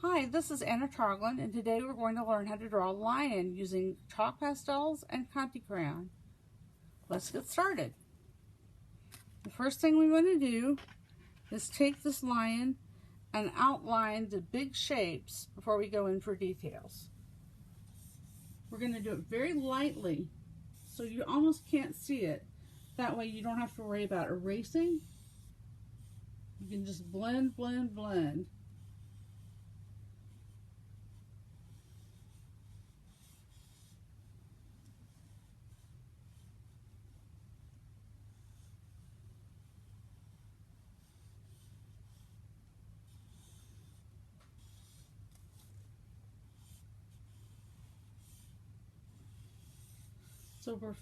Hi, this is Anna Targlin, and today we're going to learn how to draw a lion using chalk pastels and Conte crayon. Let's get started. The first thing we want to do is take this lion and outline the big shapes before we go in for details. We're going to do it very lightly so you almost can't see it. That way you don't have to worry about erasing. You can just blend, blend, blend. So we're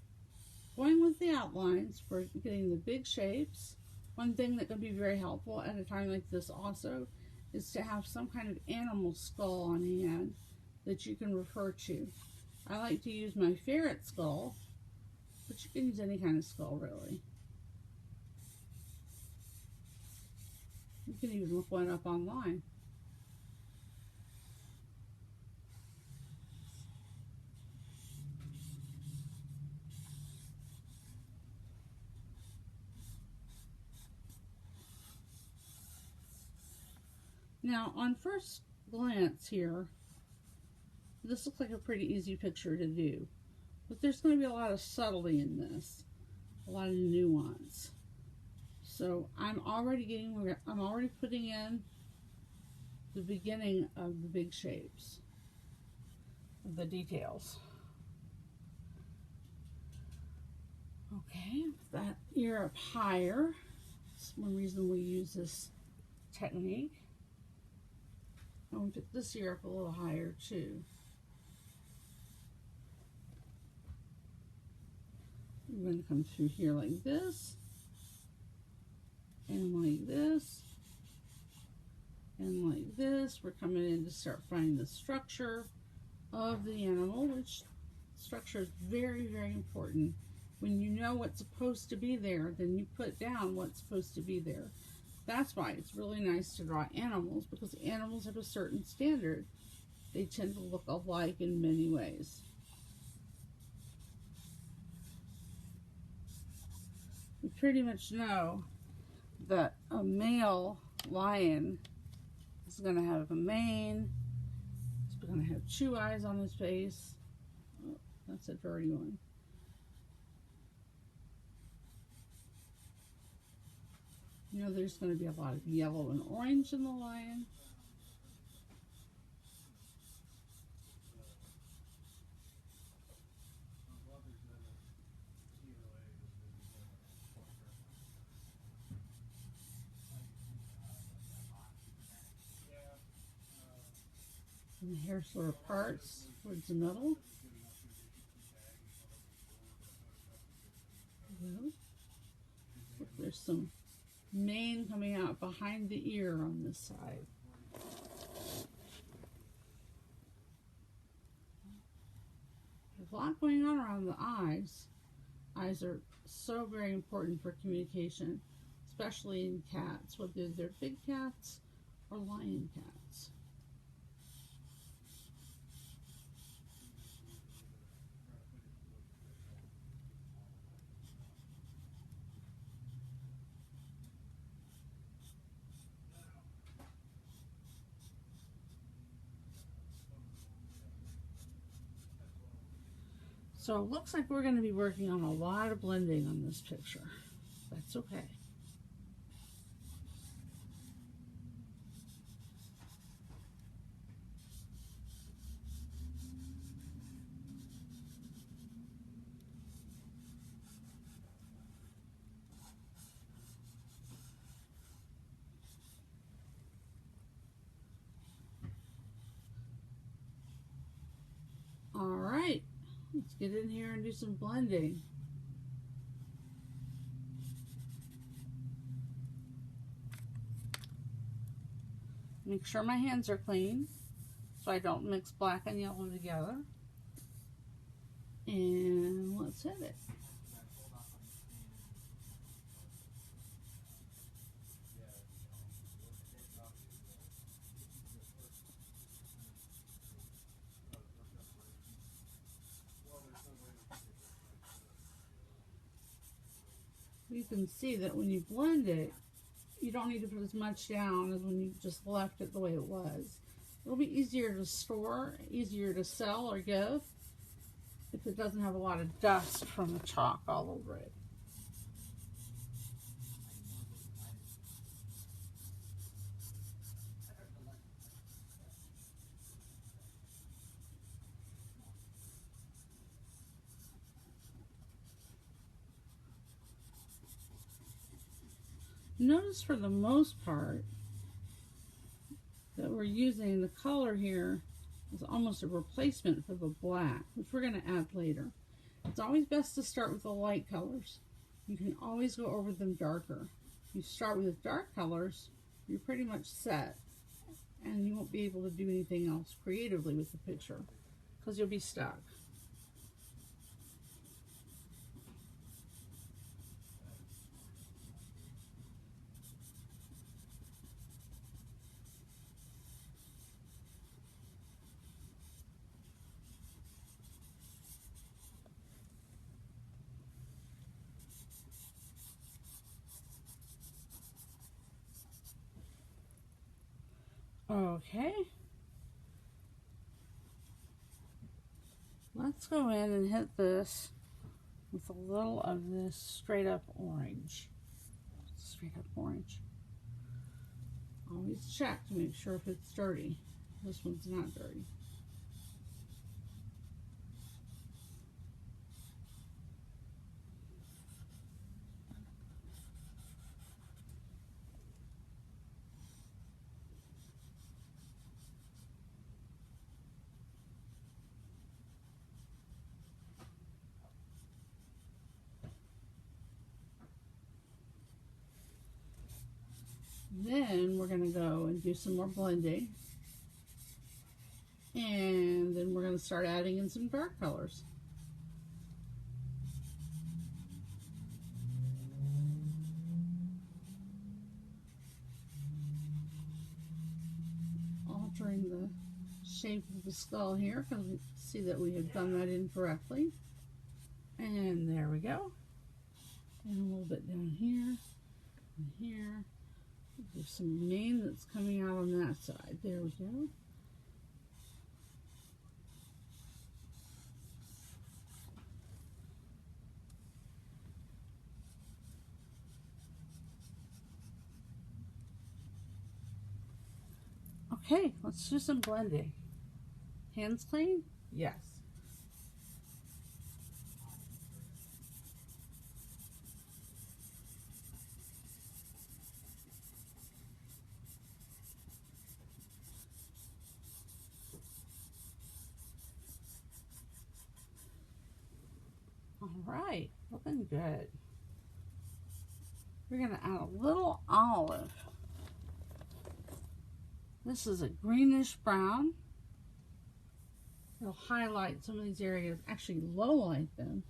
going with the outlines, we're getting the big shapes. One thing that can be very helpful at a time like this also is to have some kind of animal skull on hand that you can refer to. I like to use my ferret skull, but you can use any kind of skull really. You can even look one up online. Now, on first glance here, this looks like a pretty easy picture to do, but there's going to be a lot of subtlety in this, a lot of nuance. So I'm already putting in the beginning of the big shapes, of the details. Okay, with that ear up higher, that's one reason we use this technique. I'm going to put this ear up a little higher too. I'm going to come through here like this, and like this, and like this. We're coming in to start finding the structure of the animal, which structure is very, very important. When you know what's supposed to be there, then you put down what's supposed to be there. That's why it's really nice to draw animals, because animals have a certain standard. They tend to look alike in many ways. We pretty much know that a male lion is going to have a mane. He's going to have 2 eyes on his face. Oh, that's a dirty one. You know, there's going to be a lot of yellow and orange in the lion. And the hair sort of parts towards the middle. Look, there's some mane coming out behind the ear on this side. There's a lot going on around the eyes. Eyes are so very important for communication, especially in cats, whether they're big cats or lion cats. So it looks like we're going to be working on a lot of blending on this picture. That's okay. All right, let's get in here and do some blending. Make sure my hands are clean so I don't mix black and yellow together. And let's hit it. You can see that when you blend it, you don't need to put as much down as when you just left it the way it was. It'll be easier to store, easier to sell or give if it doesn't have a lot of dust from the chalk all over it. Notice for the most part that we're using the color here is almost a replacement for the black, which we're going to add later. It's always best to start with the light colors. You can always go over them darker. If you start with dark colors, you're pretty much set, and you won't be able to do anything else creatively with the picture because you'll be stuck. Okay, let's go in and hit this with a little of this straight up orange. Straight up orange. Always check to make sure if it's dirty. This one's not dirty. Then we're going to go and do some more blending. And then we're going to start adding in some dark colors. Altering the shape of the skull here because we see that we have done that incorrectly. And there we go. And a little bit down here and here. There's some mane that's coming out on that side. There we go. Okay, let's do some blending. Hands clean? Yes. All right, looking good. We're going to add a little olive. This is a greenish brown. It'll highlight some of these areas, actually low light them,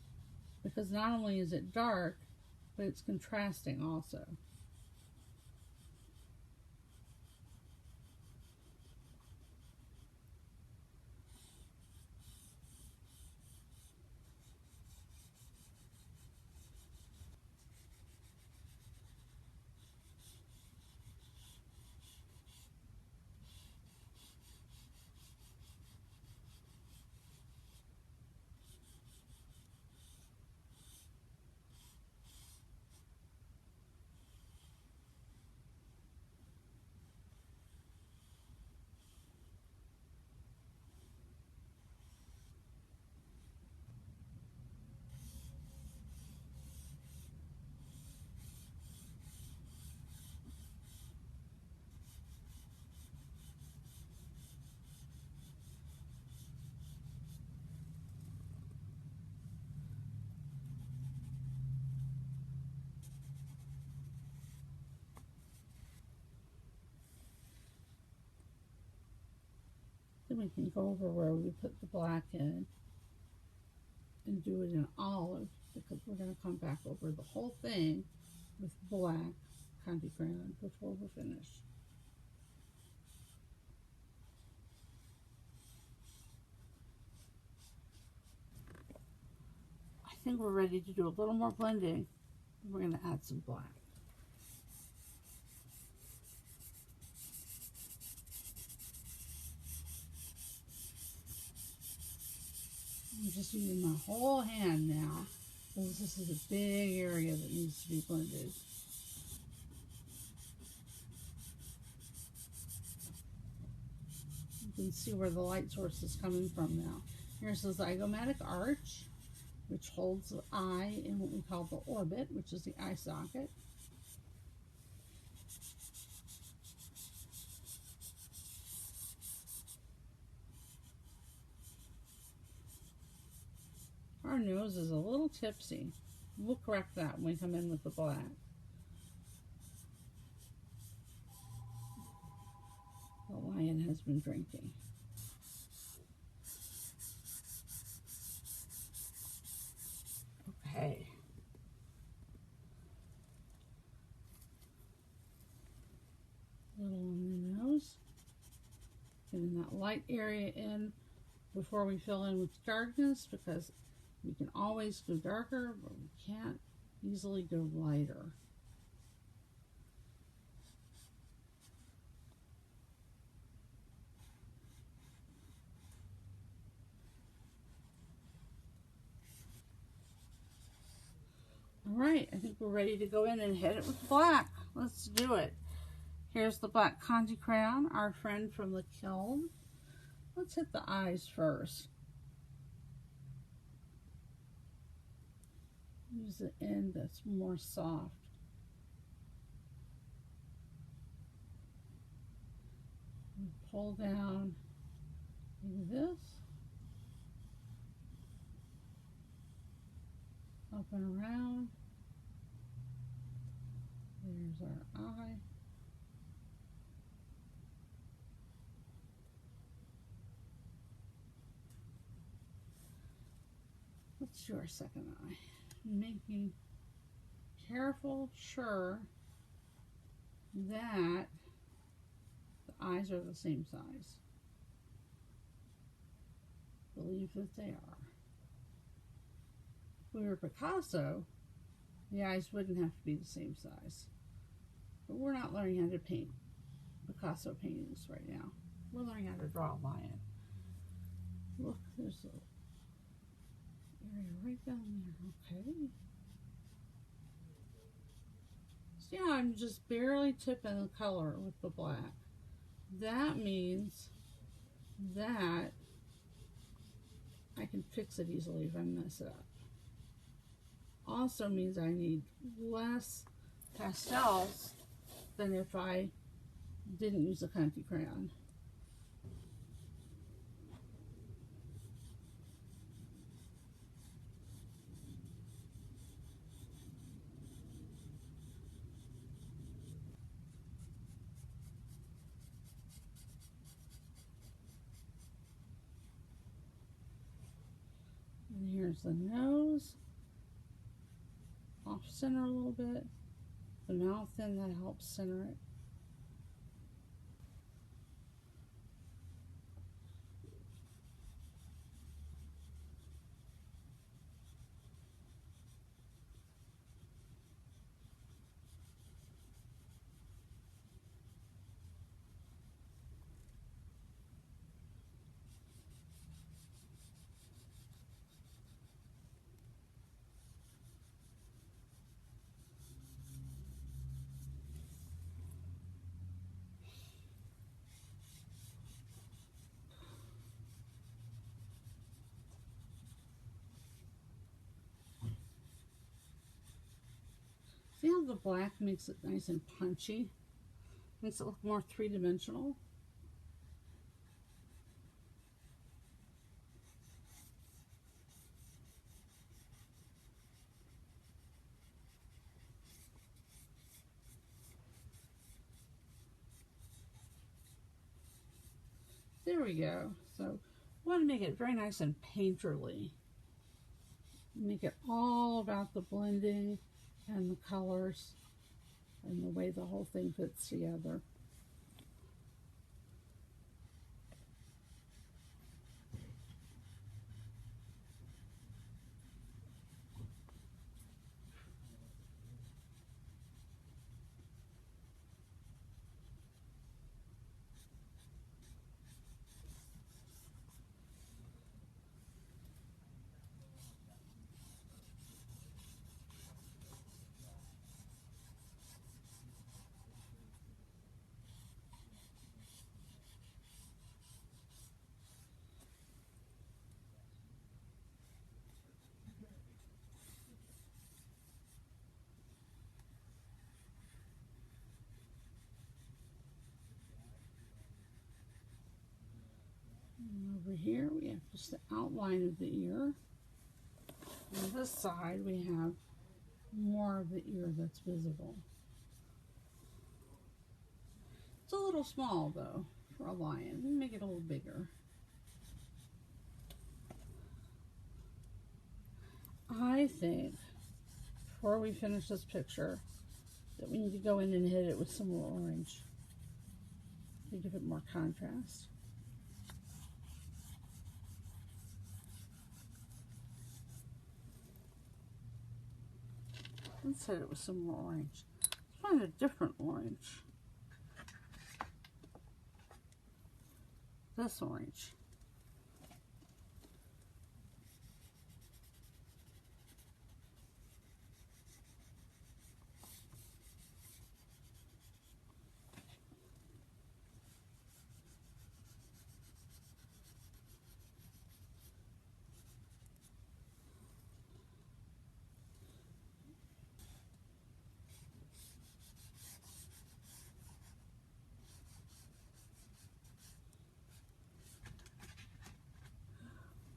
because not only is it dark, but it's contrasting also. Then we can go over where we put the black in and do it in olive, because we're going to come back over the whole thing with black Conti crayon before we're finished. I think we're ready to do a little more blending. We're going to add some black. I'm just using my whole hand now, because this is a big area that needs to be blended. You can see where the light source is coming from now. Here's the zygomatic arch, which holds the eye in what we call the orbit, which is the eye socket. Our nose is a little tipsy. We'll correct that when we come in with the black. The lion has been drinking. Okay. A little on the nose. Getting that light area in before we fill in with darkness, because we can always go darker, but we can't easily go lighter. All right, I think we're ready to go in and hit it with black. Let's do it. Here's the black Conti crayon, our friend from the kiln. Let's hit the eyes first. Use the end that's more soft. And pull down like this. Up and around. There's our eye. Let's do our second eye. Making sure that the eyes are the same size. Believe that they are. If we were Picasso, the eyes wouldn't have to be the same size. But we're not learning how to paint Picasso paintings right now. We're learning how to draw a lion. Look, there's a area right down there. Okay. See how I'm just barely tipping the color with the black. That means that I can fix it easily if I mess it up. Also means I need less pastels than if I didn't use a Conti crayon. And here's the nose. Off center a little bit. The mouth in, that helps center it. See how the black makes it nice and punchy? Makes it look more three-dimensional. There we go. So we want to make it very nice and painterly. Make it all about the blending and the colors and the way the whole thing fits together. Over here we have just the outline of the ear. On this side we have more of the ear that's visible. It's a little small though for a lion. We'll make it a little bigger. I think before we finish this picture that we need to go in and hit it with some more orange to give it more contrast. Let's hit it with some more orange. Let's find a different orange. This orange.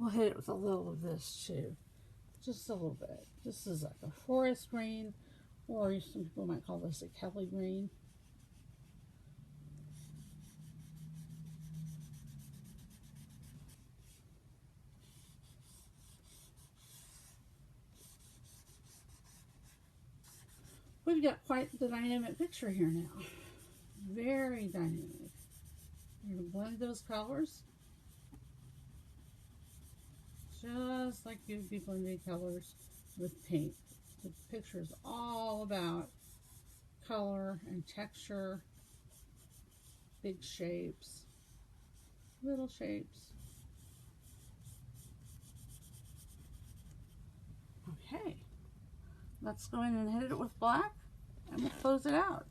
We'll hit it with a little of this too. Just a little bit. This is like a forest green, or some people might call this a Kelly green. We've got quite the dynamic picture here now. Very dynamic. We're going to blend those colors just like you'd be blending colors with paint. The picture is all about color and texture, big shapes, little shapes. Okay, let's go in and hit it with black and we'll close it out.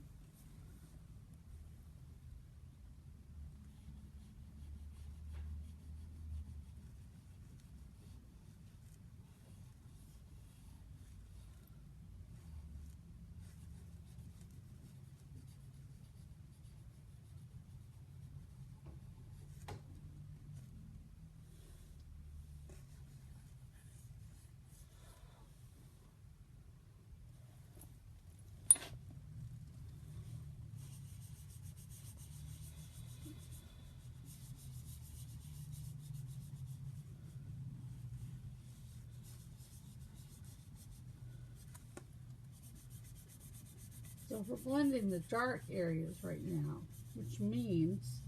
So we're blending the dark areas right now, which means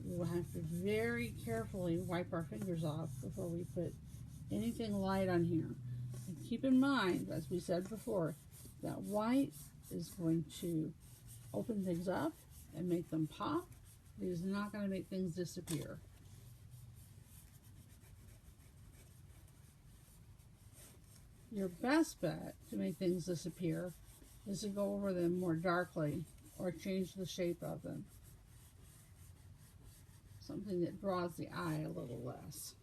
we will have to very carefully wipe our fingers off before we put anything light on here. And keep in mind, as we said before, that white is going to open things up and make them pop. It is not going to make things disappear. Your best bet to make things disappear is to go over them more darkly or change the shape of them. Something that draws the eye a little less.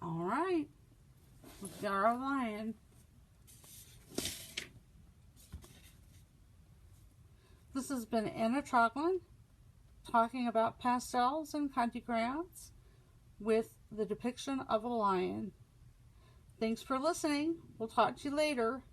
All right, we've got our lion. This has been Anna Troglin talking about pastels and Conte crayons with the depiction of a lion. Thanks for listening. We'll talk to you later.